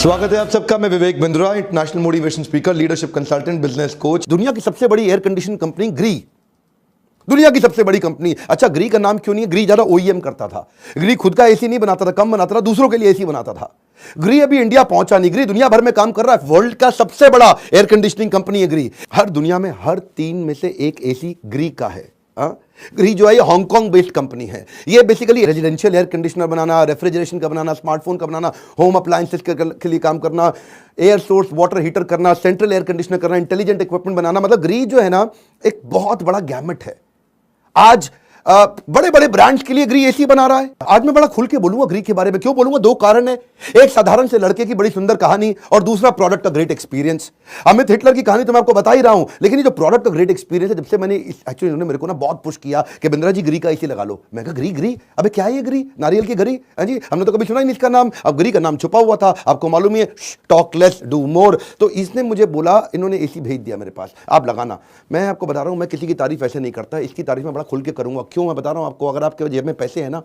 स्वागत है आप सबका। मैं Vivek Bindra, international motivation speaker, leadership consultant, business coach. दुनिया की सबसे बड़ी एयर कंडीशन कंपनी ग्री, दुनिया की सबसे बड़ी कंपनी। अच्छा, ग्री का नाम क्यों नहीं है? ग्री ज्यादा ओईएम करता था। ग्री खुद का एसी नहीं बनाता था, कम बनाता था, दूसरों के लिए एसी बनाता था। ग्री अभी इंडिया पहुंचा नहीं। ग्री दुनिया भर में काम कर रहा है। वर्ल्ड का सबसे बड़ा एयर कंडीशनिंग कंपनी है ग्री। हर दुनिया में हर 3 में से एक एसी ग्री का है। ग्री जो है ये हांगकांग बेस्ड कंपनी है। ये बेसिकली रेजिडेंशियल एयर कंडीशनर बनाना, रेफ्रिजरेशन का बनाना, स्मार्टफोन का बनाना, होम अप्लायंसेस के लिए काम करना, एयर सोर्स वाटर हीटर करना, सेंट्रल एयर कंडीशनर करना, इंटेलिजेंट इक्विपमेंट बनाना। मतलब ग्री जो है ना एक बहुत बड़ा गैमेट है। आज बड़े बड़े ब्रांड्स के लिए ग्री एसी बना रहा है। आज मैं बड़ा खुल के बोलूंगा ग्री के बारे में। क्यों बोलूंगा? 2 कारण है। एक साधारण से लड़के की बड़ी सुंदर कहानी और दूसरा प्रोडक्ट का ग्रेट एक्सपीरियंस। अमित हिटलर की कहानी तो मैं आपको बता ही रहा हूं, लेकिन ये जो प्रोडक्ट का ग्रेट एक्सपीरियंस है, जब से मैंने एक्चुअली इन्होंने मेरे को ना बहुत पुश किया कि बिंद्रा जी ग्री का एसी लगा लो। मैं कहा ग्री ग्री अबे क्या है ये ग्री? नारियल की ग्री? हाँ जी, हमने तो कभी सुना ही नहीं इसका नाम। अब ग्री का नाम छुपा हुआ था, आपको मालूम ही है, टॉक लेस डू मोर। तो इसने मुझे बोला, इन्होंने एसी भेज दिया मेरे पास, आप लगाना। मैं आपको बता रहा हूं, मैं किसी की तारीफ ऐसे नहीं करता, इसकी तारीफ मैं बड़ा खुल के करूंगा। क्यों मैं बता रहा हूं आपको? अगर आपके जेब में पैसे हैं ना,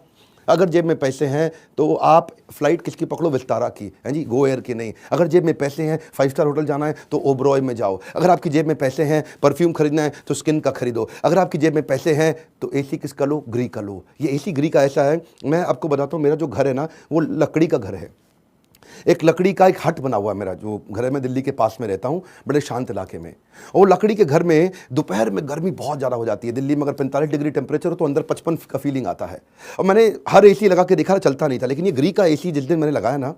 अगर जेब में पैसे हैं तो आप फ्लाइट किसकी पकड़ो? विस्तारा की, है जी, गो एयर की नहीं। अगर जेब में पैसे हैं, 5 स्टार होटल जाना है तो ओबरॉय में जाओ। अगर आपकी जेब में पैसे हैं, परफ्यूम खरीदना है तो स्किन का खरीदो। अगर आपकी जेब में पैसे हैं तो एसी किसका लो? ग्री का लो। ये एसी ग्री का ऐसा है, मैं आपको बताता हूँ, मेरा जो घर है ना वो लकड़ी का घर है। एक लकड़ी का एक हट बना हुआ है मेरा जो घर है। मैं दिल्ली के पास में रहता हूँ, बड़े शांत इलाके में। और लकड़ी के घर में दोपहर में गर्मी बहुत ज़्यादा हो जाती है। दिल्ली में अगर 45 डिग्री टेम्परेचर हो तो अंदर 55 का फीलिंग आता है। और मैंने हर एसी लगा के देखा, चलता नहीं था। लेकिन ये ग्री का एसी जिस दिन मैंने लगाया ना,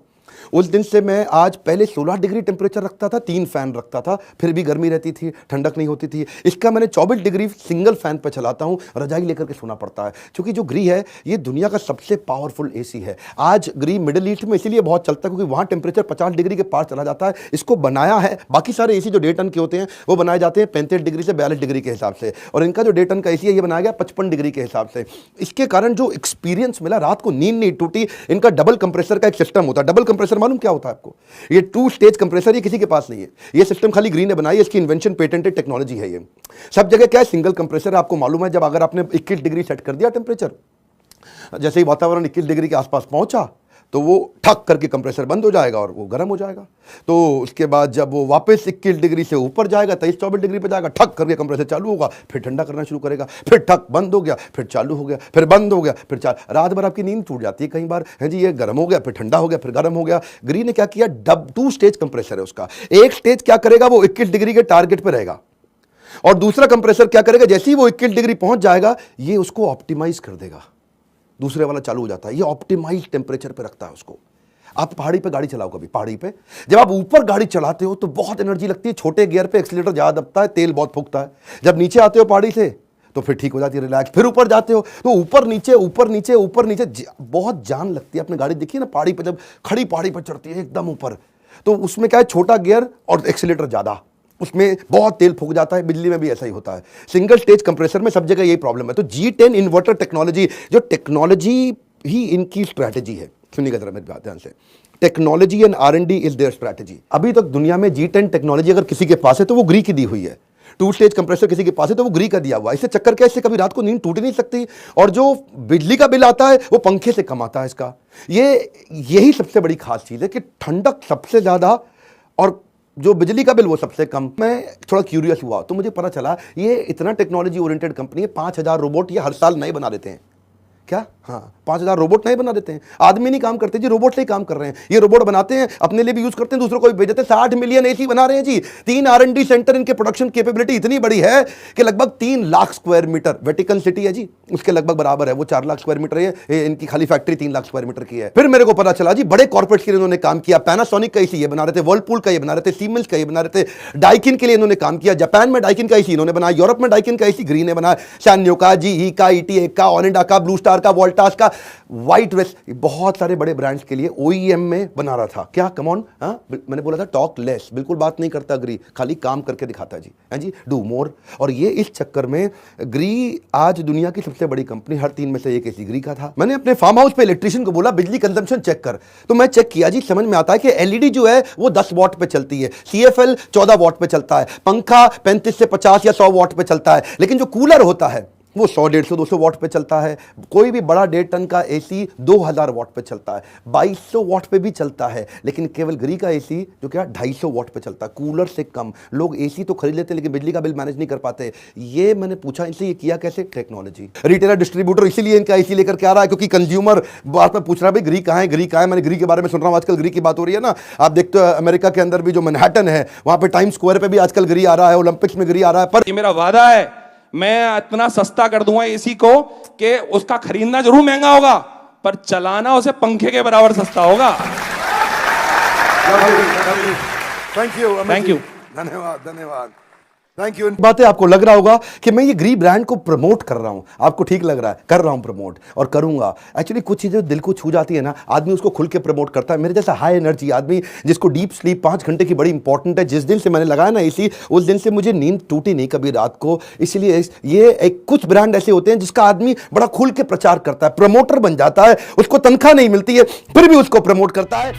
उस दिन से मैं आज पहले 16 डिग्री टेम्परेचर रखता था, 3 फैन रखता था, फिर भी गर्मी रहती थी, ठंडक नहीं होती थी। इसका मैंने 24 डिग्री सिंगल फैन पे चलाता हूं, रजाई लेकर के सोना पड़ता है। क्योंकि जो ग्री है ये दुनिया का सबसे पावरफुल एसी है। आज ग्री मिडिल ईस्ट में इसीलिए बहुत चलता है क्योंकि वहां टेम्परेचर 50 डिग्री के पार चला जाता है। इसको बनाया है, बाकी सारे एसी जो 1.5 टन के होते हैं वो बनाए जाते हैं 35 डिग्री से 42 डिग्री के हिसाब से, और इनका जो 1.5 टन का एसी है ये बनाया गया 55 डिग्री के हिसाब से। इसके कारण जो एक्सपीरियंस मिला, रात को नींद नहीं टूटी। इनका डबल कंप्रेसर का एक सिस्टम होता है। डबल कंप्रेसर मालूम क्या होता है आपको? ये 2 स्टेज कंप्रेसर, ये किसी के पास नहीं है। ये सिस्टम खाली ग्री ने बनाई है, इसकी इन्वेंशन पेटेंटेड टेक्नोलॉजी है। ये सब जगह क्या है? Single compressor. आपको मालूम है, जब अगर आपने 21 डिग्री सेट कर दिया टेम्परेचर, जैसे ही वातावरण 21 डिग्री के आसपास पहुंचा तो वो ठक करके कंप्रेसर बंद हो जाएगा और वो गर्म हो जाएगा। तो उसके बाद जब वो वापस 21 डिग्री से ऊपर जाएगा, 23-24 डिग्री पे जाएगा, ठक करके कंप्रेसर चालू होगा, फिर ठंडा करना शुरू करेगा, फिर ठक बंद हो गया, फिर चालू हो गया, फिर बंद हो गया, फिर रात भर आपकी नींद टूट जाती है कई बार, है जी। ये गर्म हो गया, फिर ठंडा हो गया, फिर गर्म हो गया। ग्री ने क्या किया? 2 स्टेज कंप्रेसर है उसका। एक स्टेज क्या करेगा? वो 21 डिग्री के टारगेट पर रहेगा, और दूसरा कंप्रेसर क्या करेगा? जैसे ही वो 21 डिग्री पहुंच जाएगा ये उसको ऑप्टिमाइज कर देगा, दूसरे वाला चालू हो जाता है। ये ऑप्टिमाइज टेम्परेचर पे रखता है उसको। आप पहाड़ी पे गाड़ी चलाओ, कभी पहाड़ी पे जब आप ऊपर गाड़ी चलाते हो तो बहुत एनर्जी लगती है, छोटे गियर पे एक्सीलेटर ज्यादा दबता है, तेल बहुत फूकता है। जब नीचे आते हो पहाड़ी से तो फिर ठीक हो जाती है, रिलैक्स। फिर ऊपर जाते हो तो ऊपर नीचे ऊपर नीचे ऊपर नीचे, बहुत जान लगती है। अपनी गाड़ी देखिए ना पहाड़ी पे, जब खड़ी पहाड़ी पर चढ़ती है एकदम ऊपर, तो उसमें क्या है? छोटा गियर और एक्सीलेटर ज्यादा, उसमें बहुत तेल फूक जाता है। बिजली में भी ऐसा ही होता है। सिंगल स्टेज कंप्रेसर में सब जगह यही प्रॉब्लम है। तो G10 इन्वर्टर टेक्नोलॉजी, जो टेक्नोलॉजी ही इनकी स्ट्रैटेजी है। सुनिएगा जरा मेरी बात ध्यान से। Technology and R&D is their strategy. अभी तक दुनिया में G10 टेक्नोलॉजी अगर किसी के पास है तो वो ग्री की दी हुई है। 2 स्टेज कंप्रेसर किसी के पास है तो वो ग्री का दिया हुआ है। इससे चक्कर क्या? इससे कभी रात को नींद टूट नहीं सकती, और जो बिजली का बिल आता है वो पंखे से कम आता है इसका। यही सबसे बड़ी खास चीज है कि ठंडक सबसे ज्यादा और जो बिजली का बिल वो सबसे कम। मैं थोड़ा क्यूरियस हुआ तो मुझे पता चला ये इतना टेक्नोलॉजी ओरिएंटेड कंपनी है। 5000 रोबोट ये हर साल नए बना देते हैं। क्या? हाँ, 5000 रोबोट नहीं बना देते हैं। आदमी नहीं काम करते जी, रोबोट से ही काम कर रहे हैं। ये रोबोट बनाते हैं, अपने लिए भी यूज करते हैं, दूसरों को भी भेज देते हैं। 60 मिलियन एसी बना रहे हैं जी। 3 R&D सेंटर, इनके प्रोडक्शन कैपेबिलिटी इतनी बड़ी है कि लगभग 3 lakh square metre, Vatican City है जी, उसके लगभग बराबर है। वो 4 लाख स्क्वायर मीटर है, इनकी खाली फैक्ट्री 3 लाख स्क्वायर मीटर की है। फिर मेरे को पता चला जी बड़े कॉर्पोरेट्स के लिए इन्होंने काम किया। पैनासोनिक का एसी ये बना रहे थे, वर्लपूल का ये बना रहे थे, सीमेंस का ये बना रहे थे, डाइकिन के लिए इन्होंने काम किया। जापान में डाइकिन का एसी इन्होंने बनाया, यूरोप में डाइकिन का एसी ग्री ने बनाया, सैन्यो का, GE का, ETA का, ओनिडा का, ब्लू स्टार का, वोल्टास का, व्हाइट वेस्ट, बहुत सारे बड़े ब्रांड्स के लिए OEM में बना रहा था। क्या? कम ऑन, मैंने बोला था टॉक लेस, बिल्कुल बात नहीं करता ग्री, खाली काम करके दिखाता जी, है जी, डू मोर। और ये इस चक्कर में ग्री आज दुनिया की सबसे बड़ी कंपनी, हर 3 में से एक एसी ग्री का था। मैंने अपने फार्म हाउस पे इलेक्ट्रिशियन को बोला बिजली कंजम्पशन चेक कर, तो मैं चेक किया जी, समझ में आता है कि LED जो है वो 10 वॉट पे चलती है, CFL 14 वॉट पे चलता है, पंखा 35 से 50 या 100 वॉट पे चलता है, लेकिन जो कूलर होता है वो 100, 150, 200 वाट पे चलता है। कोई भी बड़ा 1.5 टन का एसी 2000 वाट पे चलता है, 2200 वाट पे भी चलता है। लेकिन केवल ग्री का एसी जो क्या 250 वाट पे चलता है, कूलर से कम। लोग एसी तो खरीद लेते हैं लेकिन बिजली का बिल मैनेज नहीं कर पाते। ये मैंने पूछा इनसे, ये किया कैसे? टेक्नोलॉजी। रिटेलर डिस्ट्रीब्यूटर इसीलिए इनका एसी लेकर के आ रहा है क्योंकि कंज्यूमर बात में पूछ रहा है भाई ग्री कहाँ है, ग्री कहाँ है। मैंने ग्री के बारे में सुन रहा हूँ आजकल, ग्री की बात हो रही है ना। आप देखते हो अमेरिका के अंदर भी जो मैनहट्टन है वहां पे टाइम स्क्वायर पे भी आजकल ग्री आ रहा है, ओलंपिक्स में ग्री आ रहा है। पर ये मेरा वादा है, मैं इतना सस्ता कर दूंगा एसी को कि उसका खरीदना जरूर महंगा होगा पर चलाना उसे पंखे के बराबर सस्ता होगा। थैंक यू, थैंक यू, धन्यवाद, धन्यवाद, थैंक यू। बातें आपको लग रहा होगा कि मैं ये ग्री ब्रांड को प्रमोट कर रहा हूं, आपको ठीक लग रहा है, कर रहा हूं प्रमोट और करूंगा। एक्चुअली कुछ चीजें दिल को छू जाती है ना, आदमी उसको खुल के प्रमोट करता है। मेरे जैसा हाई एनर्जी आदमी जिसको डीप स्लीप 5 घंटे की बड़ी इंपॉर्टेंट है, जिस दिन से मैंने लगाया ना एसी उस दिन से मुझे नींद टूटी नहीं कभी रात को। इसलिए ये एक कुछ ब्रांड ऐसे होते हैं जिसका आदमी बड़ा खुल के प्रचार करता है, प्रमोटर बन जाता है, उसको तनख्वाह नहीं मिलती है फिर भी उसको प्रमोट करता है।